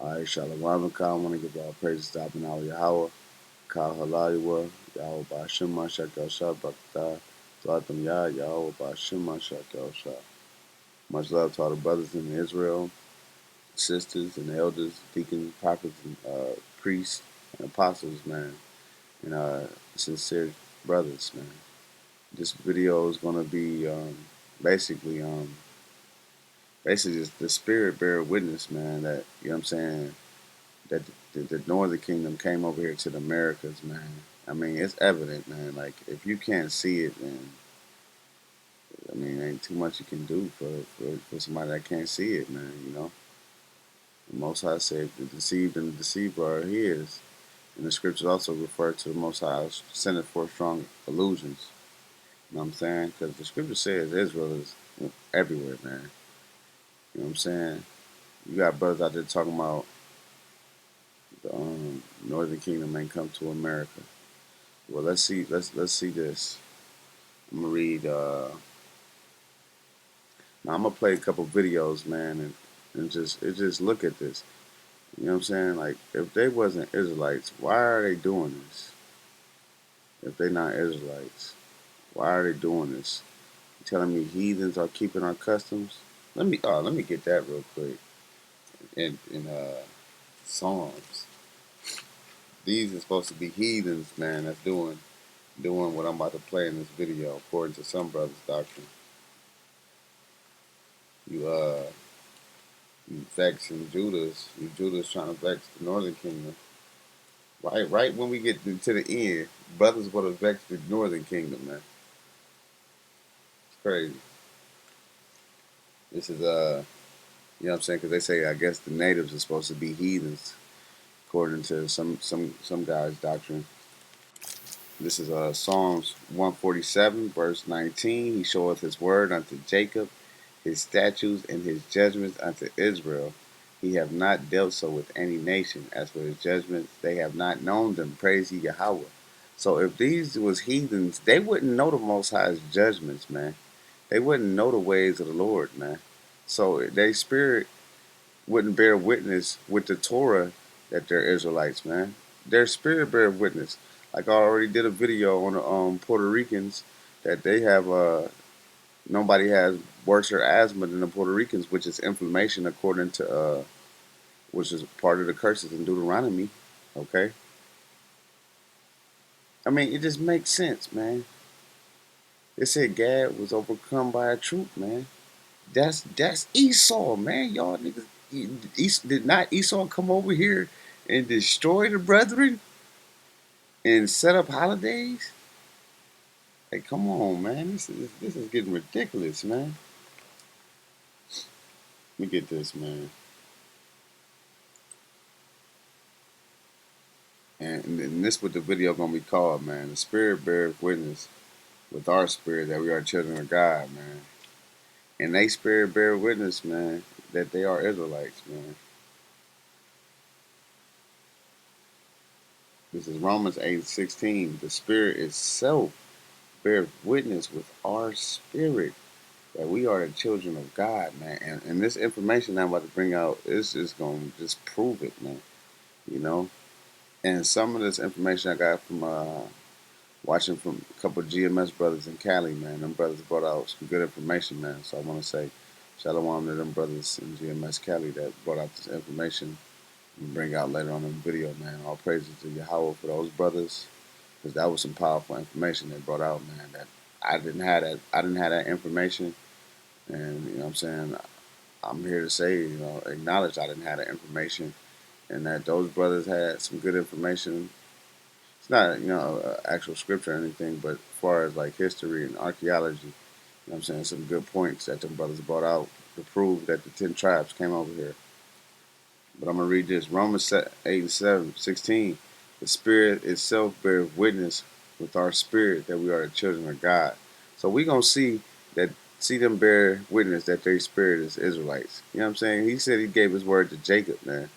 All right, Shalom. I want to give y'all praises to Abinah Yahweh, Kal Halaliwa, Yahweh Ba'ashim Mashak El Shah, Baktah, Zlatam Yah, Yahweh Ba'ashim Mashak El Shah. Much love to all the brothers in Israel, sisters and elders, deacons, prophets, and priests, and apostles, man, and sincere brothers, man. This video is going to be basically, basically just the spirit bear witness, man, that, you know what I'm saying, that the Northern Kingdom came over here to the Americas, man. I mean, it's evident, man. Like, if you can't see it, then I mean, ain't too much you can do for somebody that can't see it, man. You know, the Most High said the deceived and the deceiver are His, and the scriptures also refer to the Most High as sending forth strong illusions. You know what I'm saying? Because the scripture says Israel is everywhere, man. You know what I'm saying? You got brothers out there talking about the Northern Kingdom ain't come to America. Well, let's see. Let's see this. I'm gonna read. Now I'm gonna play a couple videos, man, and just look at this. You know what I'm saying? Like, if they wasn't Israelites, why are they doing this? If they not Israelites, why are they doing this? You telling me heathens are keeping our customs? Let me get that real quick. In Psalms, these are supposed to be heathens, man. That's doing what I'm about to play in this video, according to some brothers' doctrine. You you vexing Judas. Judas trying to vex the Northern Kingdom. Right when we get to the end, brothers going to vex the Northern Kingdom, man. It's crazy. This is you know what I'm saying? Because they say I guess the natives are supposed to be heathens, according to some guy's doctrine. This is Psalms 147, verse 19. He showeth his word unto Jacob, his statutes and his judgments unto Israel. He have not dealt so with any nation. As for his judgments, they have not known them. Praise ye Yahweh. So if these was heathens, they wouldn't know the Most High's judgments, man. They wouldn't know the ways of the Lord, man. So their spirit wouldn't bear witness with the Torah that they're Israelites, man. Their spirit bear witness. Like I already did a video on the Puerto Ricans that they have nobody has worse asthma than the Puerto Ricans, which is inflammation according to which is part of the curses in Deuteronomy. Okay, I mean it just makes sense, man. They said Gad was overcome by a troop, man. That's Esau, man. Y'all niggas, did not Esau come over here and destroy the brethren and set up holidays? Hey, come on, man. This is getting ridiculous, man. Let me get this, man. And this what the video gonna be called, man. The spirit bears witness with our spirit that we are children of God, man. And they spirit bear witness, man, that they are Israelites, man. This is Romans 8:16. The spirit itself bears witness with our spirit that we are the children of God, man. And this information I'm about to bring out is just gonna just prove it, man. You know? And some of this information I got from watching from a couple of GMS brothers in Cali, man. Them brothers brought out some good information, man. So I want to say shalom to them brothers in GMS Cali that brought out this information and bring out later on in the video, man. All praises to Yahweh for those brothers, because that was some powerful information they brought out, man. That I didn't have that. I didn't have that information, and you know what I'm saying. I'm here to say, you know, acknowledge I didn't have that information, and that those brothers had some good information. It's not, you know, actual scripture or anything, but as far as like history and archaeology, you know what I'm saying, some good points that them brothers brought out to prove that the 10 tribes came over here. But I'm going to read this. Romans 8:16. The Spirit itself bears witness with our spirit that we are the children of God. So we're going to see them bear witness that their spirit is Israelites. You know what I'm saying? He said he gave his word to Jacob, man,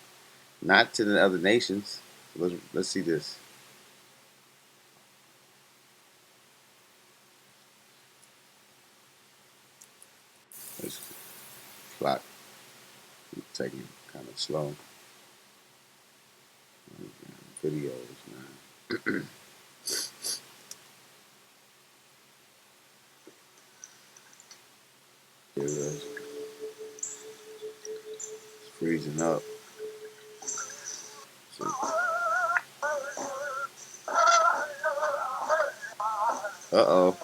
not to the other nations. So let's see this. This clock taking kind of slow. videos, man. It's freezing up. So, uh-oh.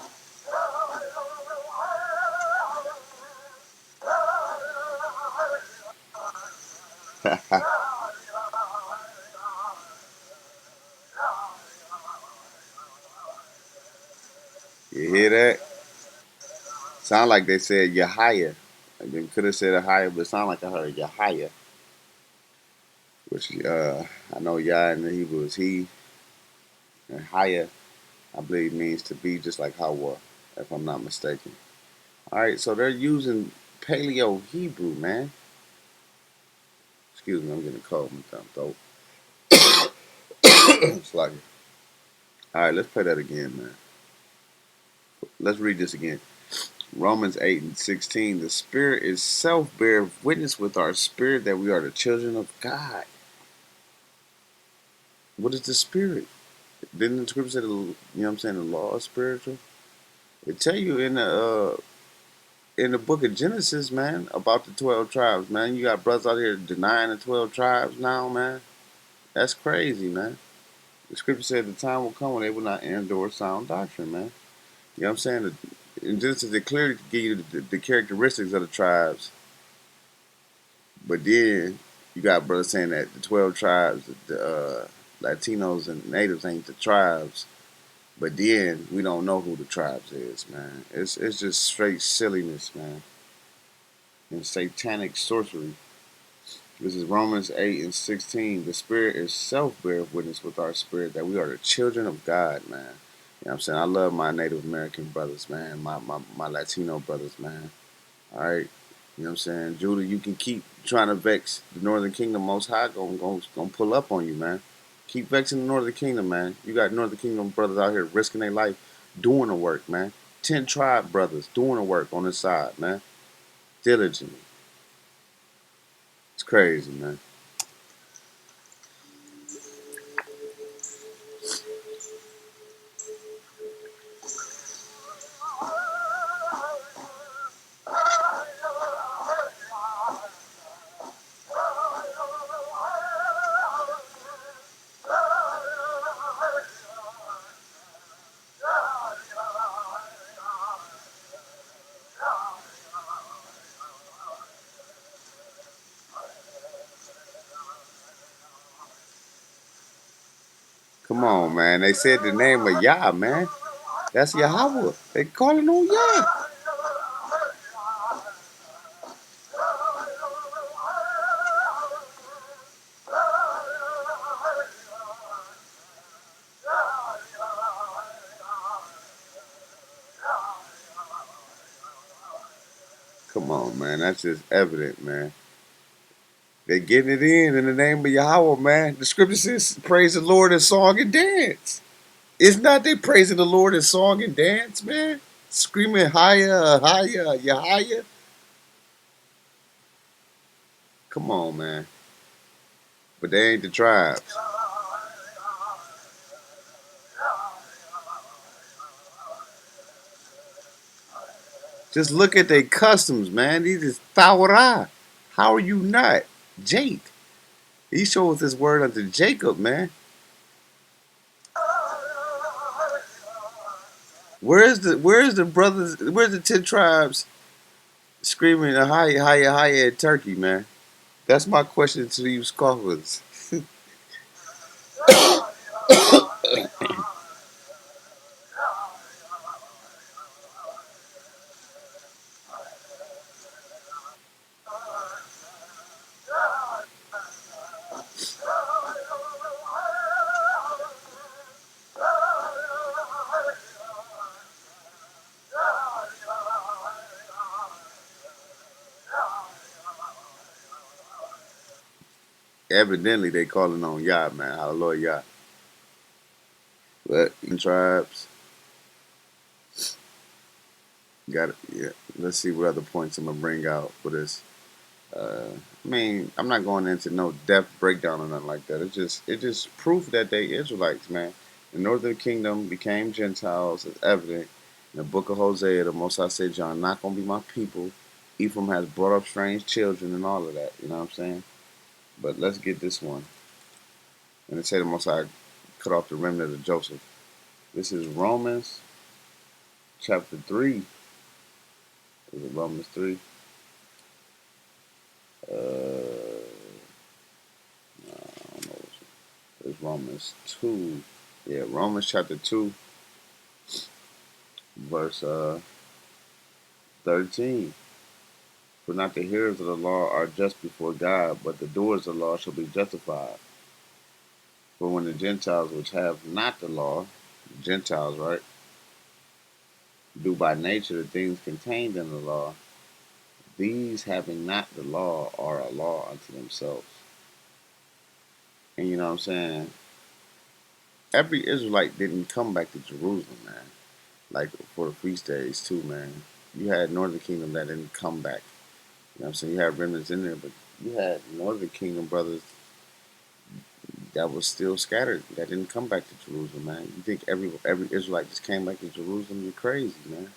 You hear that? Sound like they said Yahya. They could have said a higher, but it sound like I heard Yahya, which I know Yah in the Hebrew is he, and Haya I believe means to be, just like Hawa, if I'm not mistaken. All right, so they're using Paleo Hebrew, man. Excuse me, I'm getting a cold in my throat. It's like, all right, let's play that again, man. Let's read this again. Romans 8 and 16. The Spirit itself bears witness with our spirit that we are the children of God. What is the Spirit? Didn't the scripture say, you know what I'm saying, the law is spiritual? It tell you in the book of Genesis, man, about the 12 tribes, man. You got brothers out here denying the 12 tribes now, man. That's crazy, man. The scripture said the time will come when they will not endure sound doctrine, man. You know what I'm saying? In Genesis, it clearly give you the characteristics of the tribes, but then you got brothers saying that the 12 tribes, the Latinos and natives ain't the tribes, but then we don't know who the tribes is, man. It's just straight silliness, man, and satanic sorcery. This is Romans 8 and 16. The Spirit itself bears witness with our spirit that we are the children of God, man. You know what I'm saying? I love my Native American brothers, man. My Latino brothers, man. All right. You know what I'm saying? Judah, you can keep trying to vex the Northern Kingdom. Most High gonna pull up on you, man. Keep vexing the Northern Kingdom, man. You got Northern Kingdom brothers out here risking their life doing the work, man. 10 tribe brothers doing the work on the side, man. Diligently. It's crazy, man. Come on, man. They said the name of Yah, man. That's Yahweh. They calling on Yah. Come on, man. That's just evident, man. They getting it in the name of Yahweh, man. The scripture says, praise the Lord in song and dance. It's not they praising the Lord in song and dance, man. Screaming higher, higher, Yahya. Come on, man. But they ain't the tribes. Just look at their customs, man. These is Thawara. How are you not? Jake. He showed us his word unto Jacob, man. Where's the brothers? Where's the 10 tribes screaming higher, higher, higher at Turkey, man? That's my question to you scoffers. Evidently, they calling on Yah, man. Hallelujah. But tribes got it. Yeah. Let's see what other points I'm gonna bring out for this. I mean, I'm not going into no depth breakdown or nothing like that. It's just proof that they Israelites, man. The northern kingdom became Gentiles. It's evident in the book of Hosea. The Most High said, "John, not gonna be my people. Ephraim has brought up strange children and all of that." You know what I'm saying? But let's get this one. And it said the Most High cut off the remnant of Joseph. This is Romans chapter 3. Is it Romans 3? I don't know. It's Romans 2. Yeah, Romans chapter 2, verse 13. For not the hearers of the law are just before God, but the doers of the law shall be justified. For when the Gentiles which have not the law, Gentiles, right, do by nature the things contained in the law, these having not the law are a law unto themselves. And you know what I'm saying? Every Israelite didn't come back to Jerusalem, man. Like for the feast days too, man. You had Northern Kingdom that didn't come back. You know what I'm saying? You had remnants in there, but you had Northern Kingdom brothers that was still scattered, that didn't come back to Jerusalem, man. You think every Israelite just came back to Jerusalem? You're crazy, man.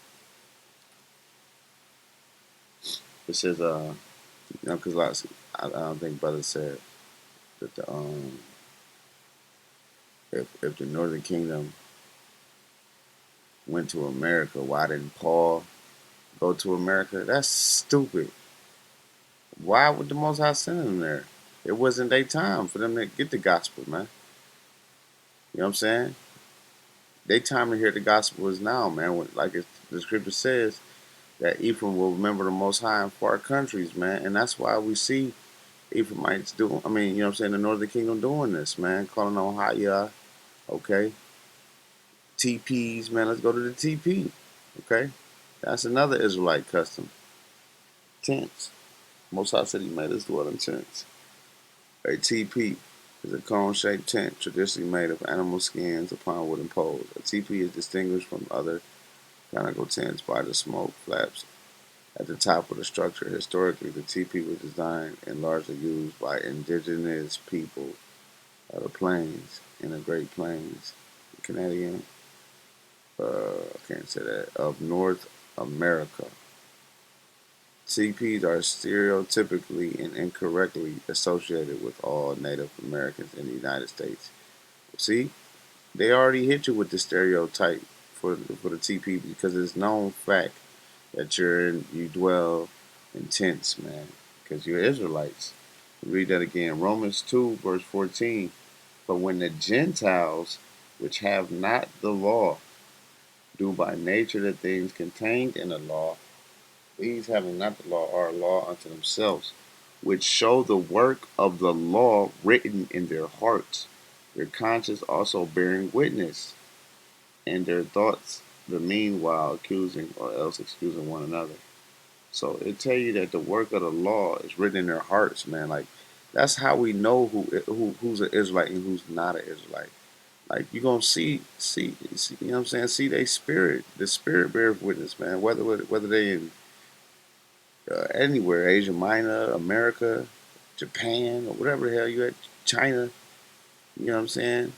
It says, you know, because I don't think brothers said that if the Northern Kingdom went to America, why didn't Paul go to America? That's stupid. Why would the Most High send them there? It wasn't their time for them to get the gospel, man. You know what I'm saying? Their time to hear the gospel is now, man. Like the scripture says, that Ephraim will remember the Most High in far countries, man. And that's why we see Ephraimites doing, I mean, you know what I'm saying, the Northern Kingdom doing this, man. Calling on Haya, okay? TPs, man, let's go to the TP, okay? That's another Israelite custom. Tents. Most High said he made us dwell in tents. A TP is a cone-shaped tent traditionally made of animal skins upon wooden poles. A TP is distinguished from other conical tents by the smoke flaps at the top of the structure. Historically, the teepee was designed and largely used by indigenous people of the plains in the Great Plains, Canadian, I can't say that, of North America. Teepees are stereotypically and incorrectly associated with all Native Americans in the United States. See, they already hit you with the stereotype for the teepee because it's known fact that you dwell in tents, man, because you're Israelites. Read that again. Romans 2, verse 14. But when the Gentiles, which have not the law, do by nature the things contained in the law, these having not the law are a law unto themselves, which show the work of the law written in their hearts, their conscience also bearing witness, and their thoughts the meanwhile accusing or else excusing one another. So it tell you that the work of the law is written in their hearts, man. Like that's how we know who's an Israelite and who's not an Israelite. Like you gonna see, you know what I'm saying? See they spirit, the spirit bears witness, man. Whether they in anywhere, Asia Minor, America, Japan, or whatever the hell you at, China, you know what I'm saying?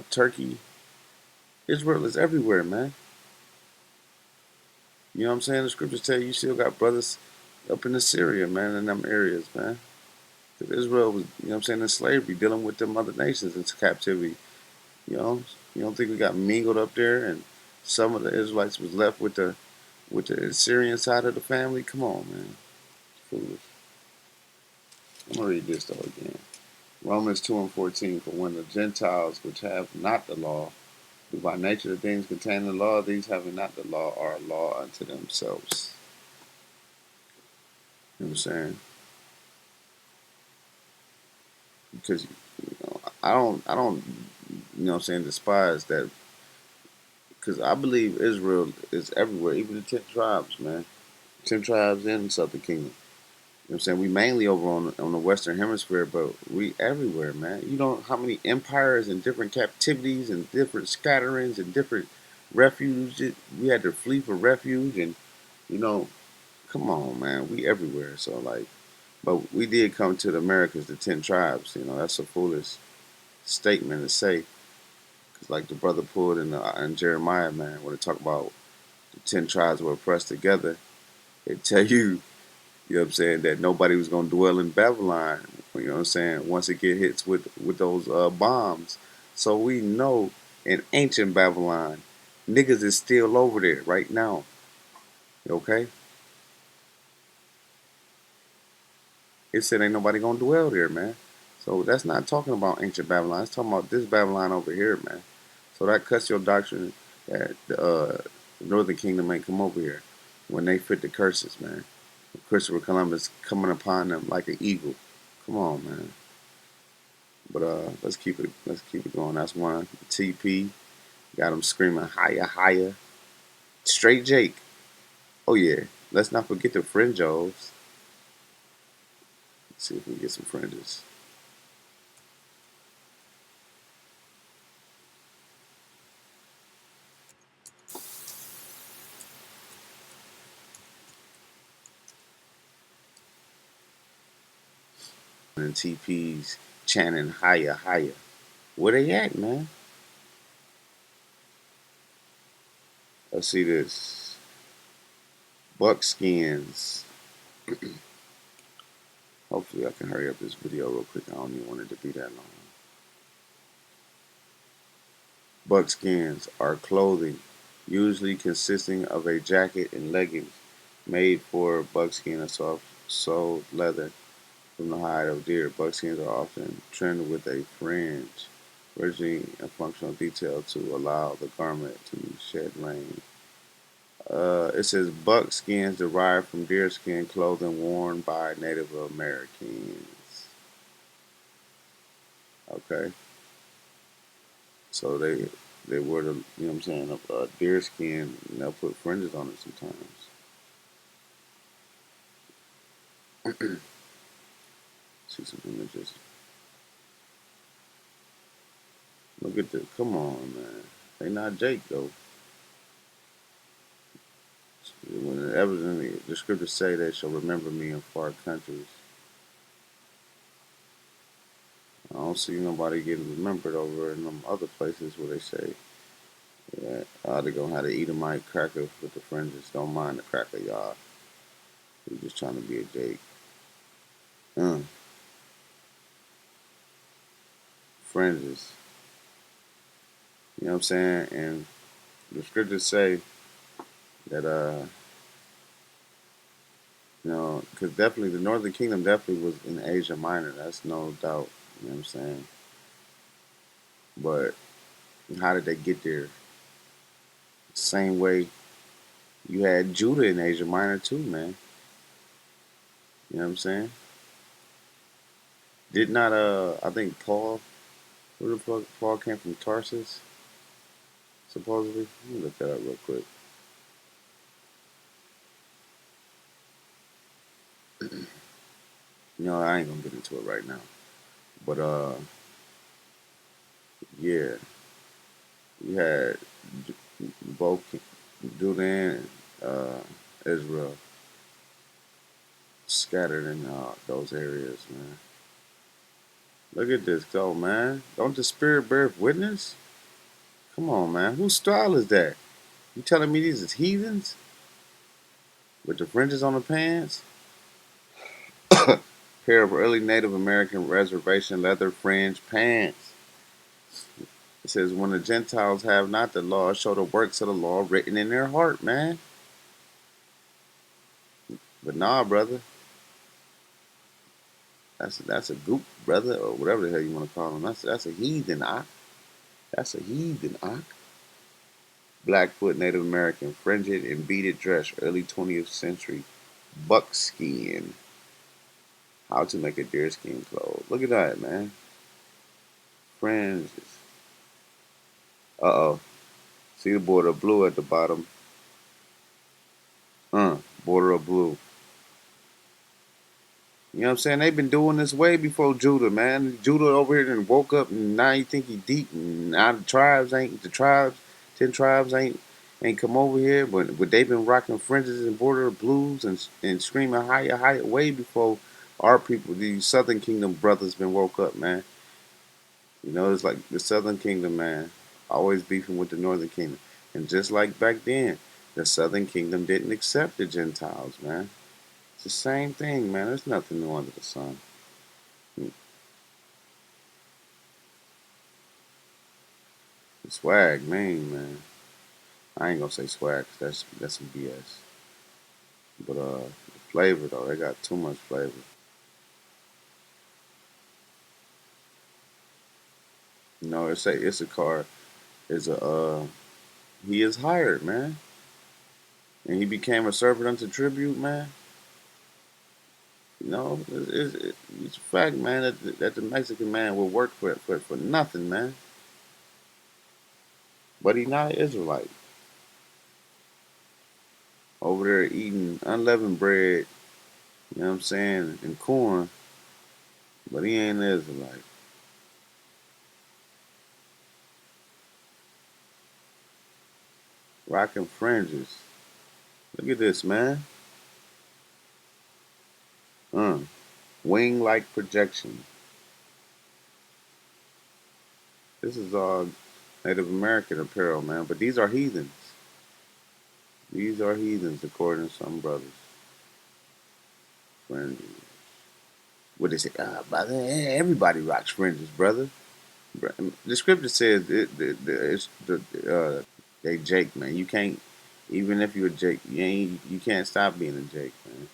Turkey, Israel is everywhere, man. You know what I'm saying? The scriptures tell you still got brothers up in Syria, man, in them areas, man. Because Israel was, you know what I'm saying, in slavery, dealing with them other nations into captivity. You know, you don't think we got mingled up there, and some of the Israelites was left with the Assyrian side of the family? Come on, man, foolish. I'm gonna read this though again. Romans 2:14. For when the Gentiles, which have not the law, do by nature the things contained in the law, these having not the law are a law unto themselves. You know what I'm saying? Because you know, I don't, you know what I'm saying, despise that. Because I believe Israel is everywhere, even the 10 tribes, man. 10 tribes in the Southern Kingdom. You know what I'm saying? We mainly over on the Western Hemisphere, but we everywhere, man. You know how many empires and different captivities and different scatterings and different refuge. We had to flee for refuge and, you know, Come on, man. We everywhere. So like, but we did come to the Americas, the 10 tribes. You know, that's a foolish statement to say. Cause like the brother pulled in Jeremiah, man, when they talk about the 10 tribes were pressed together, it tell you, you know what I'm saying, that nobody was gonna dwell in Babylon. You know what I'm saying? Once it get hits with those bombs, so we know in ancient Babylon, niggas is still over there right now. Okay, it said ain't nobody gonna dwell there, man. So that's not talking about ancient Babylon. It's talking about this Babylon over here, man. So that cuts your doctrine that the Northern Kingdom ain't come over here when they fit the curses, man. Christopher Columbus coming upon them like an eagle. Come on, man. But let's keep it going. That's one. TP got him screaming higher, higher. Straight Jake. Oh yeah. Let's not forget the fringos. Let's see if we can get some fringes. And TP's chanting higher, higher. Where they at, man? Let's see this. Buckskins. Hopefully I can hurry up this video real quick. I don't even want it to be that long. Buckskins are clothing, usually consisting of a jacket and leggings made for buckskin or soft soled leather from the hide of deer. Buckskins are often trimmed with a fringe, originally a functional detail to allow the garment to shed rain. It says buckskins derived from deerskin clothing worn by Native Americans. Okay, so they wear the, you know what I'm saying, deer skin, and they'll put fringes on it sometimes. See some images. Look at this. Come on, man. They not Jake though. When evidently the scriptures say they shall remember me in far countries. I don't see nobody getting remembered over in them other places where they say, yeah, they're gonna have to eat Edomite cracker with the fringes. Don't mind the cracker, y'all. We're just trying to be a Jake. Uh, Fringes. You know what I'm saying? And the scriptures say that because definitely the Northern Kingdom definitely was in Asia Minor. That's no doubt. You know what I'm saying? But how did they get there? Same way you had Judah in Asia Minor too, man. You know what I'm saying? Did not I think Paul, where the fuck Paul came from, Tarsus, supposedly? Let me look that up real quick. I ain't gonna get into it right now. But yeah, you had both Judah and Israel scattered in those areas, man. Look at this go, man. Don't the Spirit bear witness? Come on, man. Whose style is that? You telling me these is heathens with the fringes on the pants? Pair of early Native American reservation leather fringe pants. It says, when the Gentiles have not the law, show the works of the law written in their heart, man. But nah, brother. That's a goop, brother, or whatever the hell you want to call them. That's a heathen, ock. That's a heathen, ock. Blackfoot Native American, fringed and beaded dress, early 20th century, buckskin. How to make a deerskin clothes. Look at that, man. Fringes. Uh oh. See the border of blue at the bottom. Border of blue. You know what I'm saying? They've been doing this way before Judah, man. Judah over here and woke up and now you think he deep and now the tribes, 10 tribes ain't ain't come over here, but they been rocking fringes and border blues and screaming higher, higher, way before our people, these Southern Kingdom brothers, been woke up, man. You know, it's like the Southern Kingdom, man, always beefing with the Northern Kingdom, and just like back then, the Southern Kingdom didn't accept the Gentiles, man. It's the same thing, man. There's nothing new under the sun. Swag, man. I ain't gonna say swag 'cause that's some BS. But the flavor though, they got too much flavor. You know, it's a car is a he is hired, man, and he became a servant unto tribute, man. You know, it's a fact, man, that the Mexican man will work for nothing, man. But he not an Israelite. Over there eating unleavened bread, you know what I'm saying, and corn, but he ain't an Israelite. Rocking fringes. Look at this, man. Uh, Wing-like projection. This is all Native American apparel, man. But these are heathens. These are heathens, according to some brothers. Fringes. What they say? Brother, everybody rocks fringes, brother. The scripture says they Jake, man. You can't, even if you're a Jake, you can't stop being a Jake, man.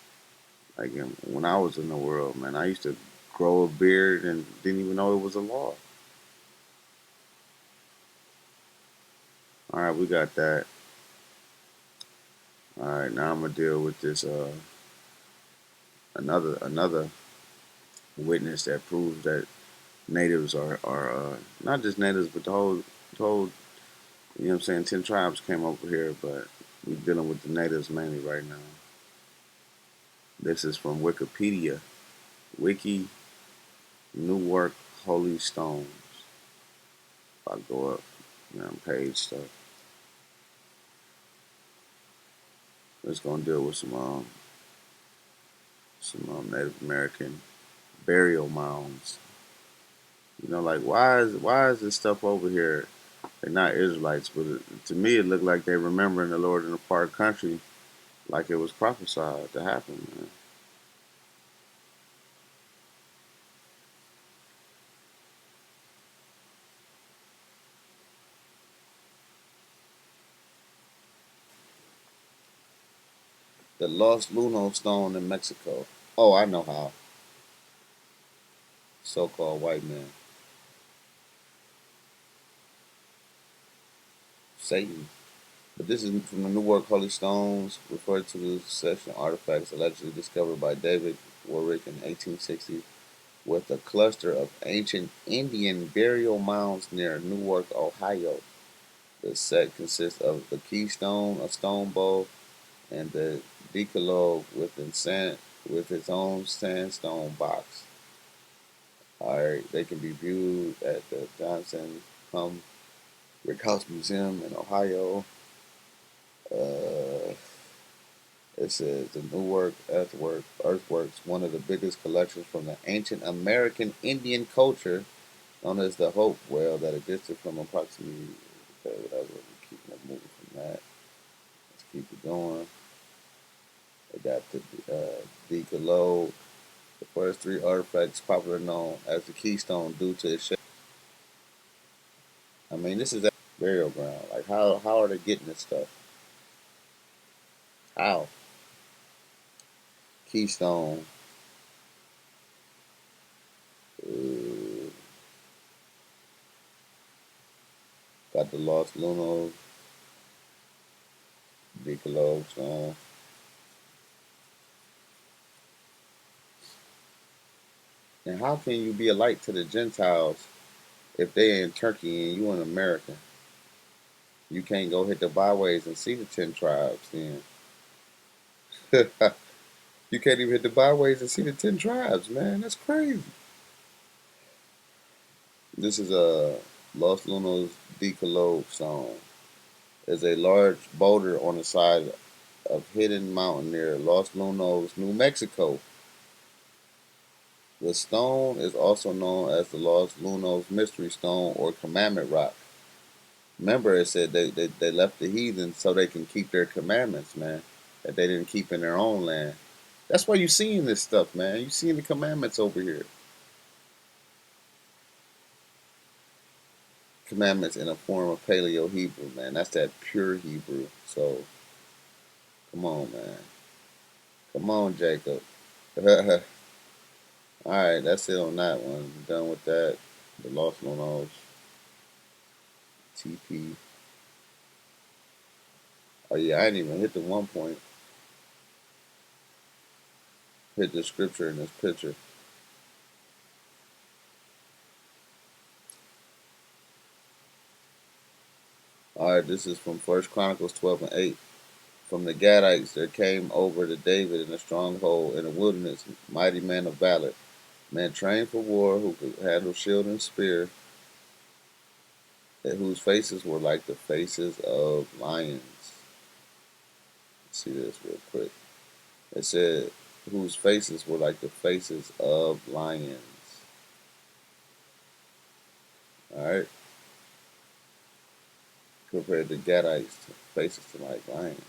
Like when I was in the world, man, I used to grow a beard and didn't even know it was a law. All right, we got that. All right, now I'm gonna deal with this another witness that proves that natives are not just natives, but the whole you know what I'm saying. 10 tribes came over here, but we're dealing with the natives mainly right now. This is from Wikipedia, Wiki Newark Holy Stones. If I go up, you know, page stuff. It's gonna deal with some Native American burial mounds. You know, like why is this stuff over here? They're not Israelites, but to me it looked like they're remembering the Lord in a far country, like it was prophesied to happen. Man. The Lost Luno Stone in Mexico. Oh, I know how. So-called white man, Satan. But this is from the Newark Holy Stones, referred to the succession artifacts allegedly discovered by David Warwick in 1860, with a cluster of ancient Indian burial mounds near Newark, Ohio. The set consists of the keystone, a stone bowl, and the decalogue with its own sandstone box. Alright, they can be viewed at the Johnson Rick House Museum in Ohio. Uh, it says the Newark Earthworks, one of the biggest collections from the ancient American Indian culture, known as the Hope Well, that existed from approximately. Okay, whatever. We keep moving from that. Let's keep it going. They got the Decalogue, the first three artifacts popularly known as the Keystone due to its shape. I mean, this is a burial ground. Like, how are they getting this stuff? How? Keystone. Uh, got the Lost Lunos, Decalogue Stone. And how can you be a light to the Gentiles if they in Turkey and you in America? You can't go hit the byways and see the 10 tribes then. You can't even hit the byways and see the 10 tribes, man. That's crazy. This is a Los Lunos Decalogue song. is a large boulder on the side of hidden mountain near Los Lunos, New Mexico. The stone is also known as the Los Lunos Mystery Stone or Commandment Rock. Remember, it said they left the heathen so they can keep their commandments, man, that they didn't keep in their own land. That's why you seeing this stuff, man. You seeing the commandments over here. Commandments in a form of Paleo Hebrew, man. That's that pure Hebrew. So, come on, man. Come on, Jacob. All right, that's it on that one. Done with that. The Lost Lunos. TP. Oh, yeah, I didn't even hit the one point. Hit the scripture in this picture. All right, this is from First Chronicles 12 and 8. From the Gadites there came over to David in a stronghold in the wilderness, mighty man of valor, man trained for war, who could handle shield and spear, whose faces were like the faces of lions. Let's see this real quick. It said, whose faces were like the faces of lions. All right, compared the Gadites' faces to like lions.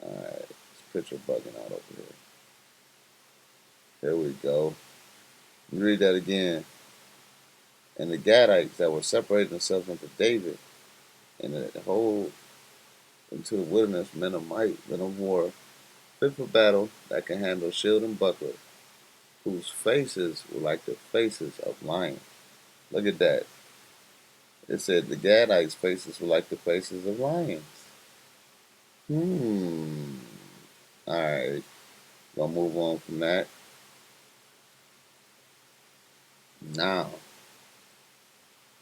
All right, this picture bugging out over here. There we go. Let me read that again. And the Gadites that were separating themselves unto David, and the whole into the wilderness, men of might, men of war, fit for battle, that can handle shield and buckler, whose faces were like the faces of lions. Look at that. It said the Gadites' faces were like the faces of lions. Alright, gonna move on from that. Now,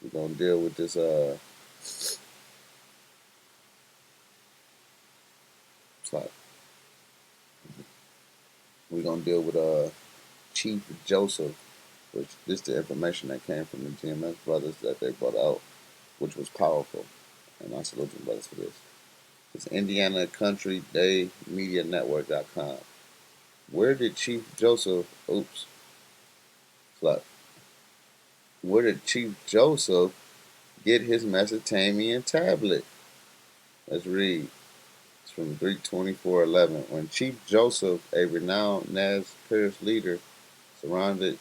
we're gonna deal with this, sorry. We're gonna deal with, Chief Joseph, which this is the information that came from the GMS brothers that they brought out, which was powerful. And I salute you brothers for this. It's Indiana Country Day Media Network.com. Where did Chief Joseph, where did Chief Joseph get his Mesopotamian tablet? Let's read. It's from Greek 24:11. When Chief Joseph, a renowned Nez Perce leader, surrendered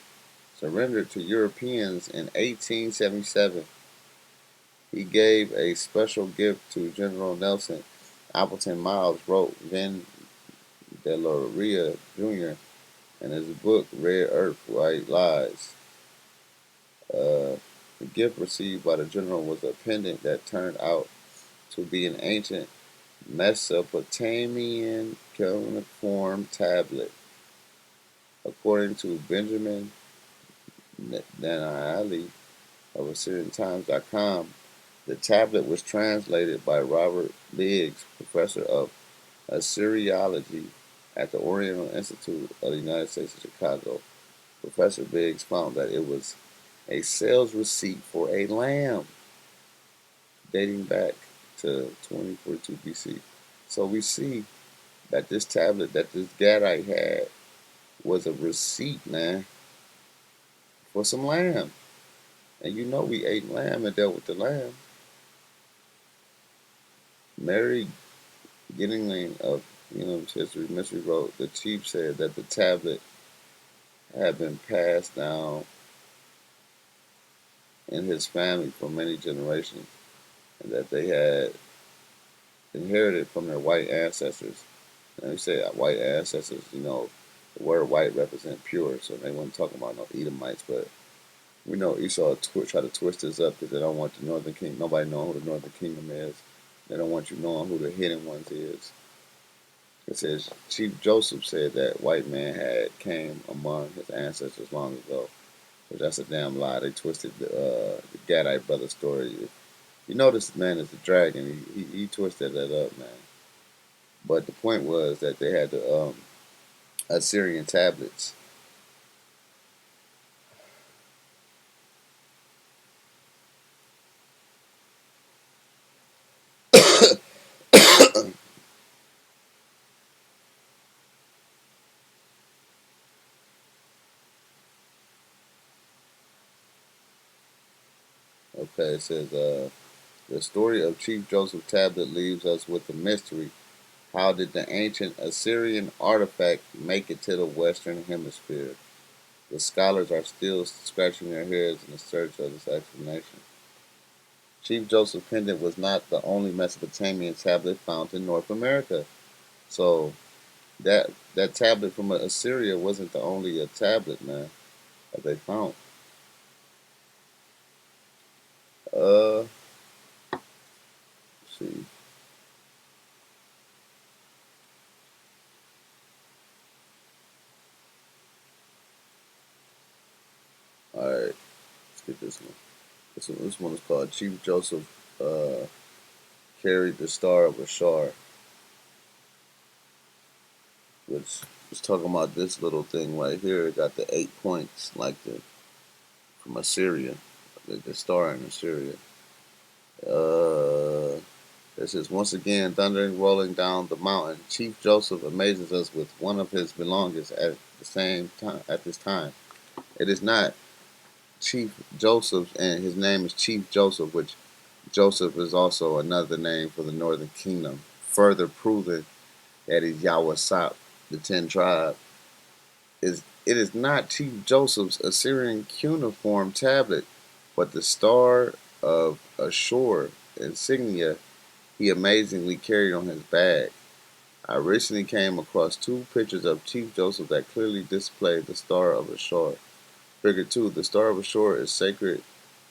to Europeans in 1877, he gave a special gift to General Nelson. Appleton Miles wrote Vin Deloria Jr. in his book Red Earth, White Lies. The gift received by the general was a pendant that turned out to be an ancient Mesopotamian cuneiform tablet. According to Benjamin Danieli of AssyrianTimes.com, the tablet was translated by Robert Biggs, professor of Assyriology at the Oriental Institute of the United States in Chicago. Professor Biggs found that it was a sales receipt for a lamb dating back to 2042 BC. So we see that this tablet that this Gadite had was a receipt, man, for some lamb. And you know we ate lamb and dealt with the lamb. Mary Giddingling of History Mystery wrote, the chief said that the tablet had been passed down in his family for many generations, and that they had inherited from their white ancestors. And we say white ancestors, the word white represents pure, so they weren't talking about no Edomites, but we know Esau try to twist this up because they don't want the northern kingdom. Nobody know who the northern kingdom is. They don't want you knowing who the hidden ones is. It says Chief Joseph said that white man had came among his ancestors long ago, but that's a damn lie. They twisted the Gadite brother story. You know this man is the dragon. He twisted that up, man. But the point was that they had the Assyrian tablets. Okay, it says, the story of Chief Joseph Tablet leaves us with the mystery. How did the ancient Assyrian artifact make it to the Western Hemisphere? The scholars are still scratching their heads in the search of this explanation. Chief Joseph pendant was not the only Mesopotamian tablet found in North America. So that tablet from Assyria wasn't the only tablet, man, that they found. Let's see. All right, let's get this one. This one is called Chief Joseph carried the Star of Ashar, which is talking about this little thing right here. It got the 8 points, like the from Assyria, the star in Assyria. Uh, this is once again thundering, rolling down the mountain. Chief Joseph amazes us with one of his belongings at the same time. At this time, it is not Chief Joseph, and his name is Chief Joseph, which Joseph is also another name for the northern kingdom, further proving that he's Yahweh, the 10 tribes. It is not Chief Joseph's Assyrian cuneiform tablet, but the Star of Ashur insignia he amazingly carried on his bag. I recently came across 2 pictures of Chief Joseph that clearly display the Star of Ashur. Figure 2, the Star of Ashur is sacred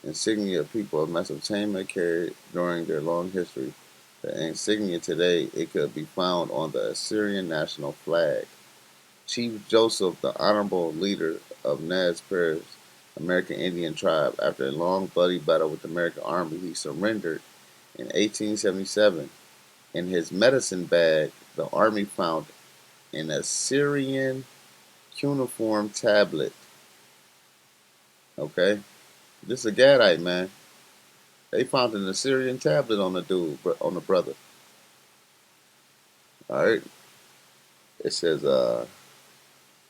insignia people of Mesopotamia carried during their long history. The insignia today, it could be found on the Assyrian national flag. Chief Joseph, the honorable leader of Nez Perce, American Indian tribe, after a long bloody battle with the American Army, he surrendered in 1877. In his medicine bag, the Army found an Assyrian cuneiform tablet. Okay? This is a Gadite, man. They found an Assyrian tablet on the dude, on the brother. Alright? It says,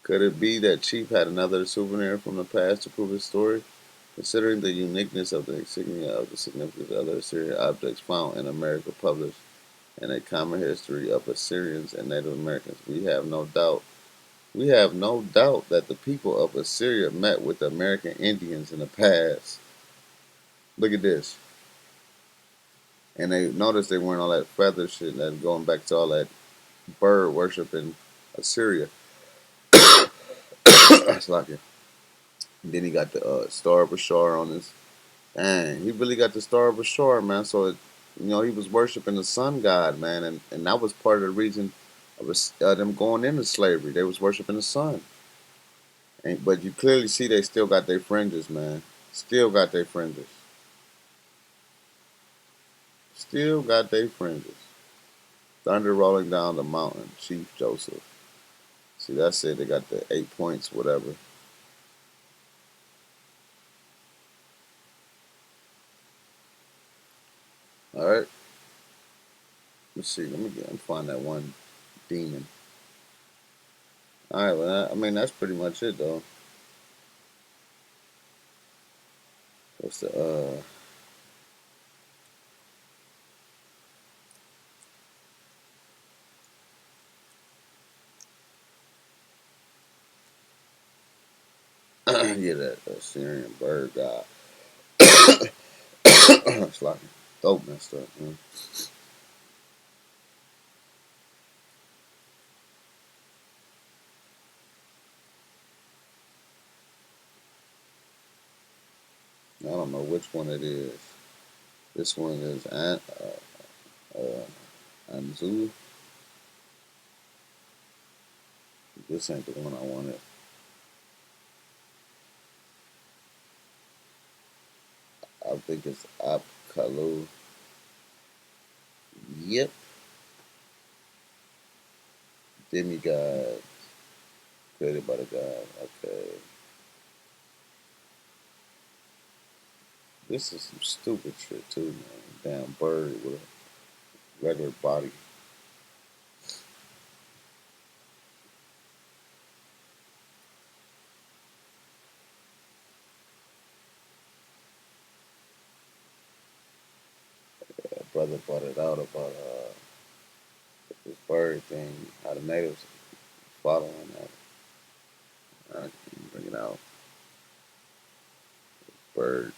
could it be that Chief had another souvenir from the past to prove his story? Considering the uniqueness of the insignia of the significance of other Assyrian objects found in America published in A Common History of Assyrians and Native Americans, we have no doubt that the people of Assyria met with the American Indians in the past. Look at this. And they noticed they weren't all that feather shit and going back to all that bird worship in Assyria. That's like it. And then he got the Star of Bashar on his. Dang, he really got the Star of Bashar, man. So, he was worshiping the sun god, man. And that was part of the reason of them going into slavery. They was worshiping the sun. But you clearly see they still got their fringes, man. Still got their fringes. Still got their fringes. Thunder rolling down the mountain, Chief Joseph. See, that's it. They got the 8 points, whatever. All right. Let's see. Let me find that one demon. All right. Well, I mean, that's pretty much it, though. What's the yeah, that Syrian bird god. It's like dope messed up, man. I don't know which one it is. This one is Anzu. This ain't the one I wanted. I think it's Apkalu. Yep. Demigod. Created by the god. Okay. This is some stupid shit too, man. Damn bird with a regular body. brother brought it out about this bird thing, how the natives following that. I can bring it out. Bird.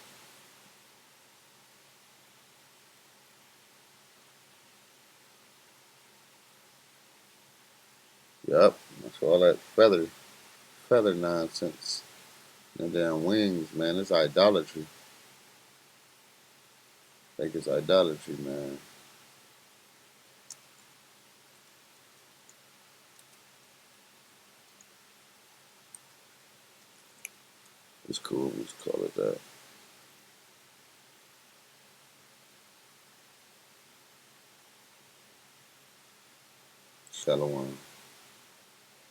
Yup. That's all that feather nonsense. And damn wings, man. It's idolatry. I think it's idolatry, man. It's cool. We just call it that. Shalom.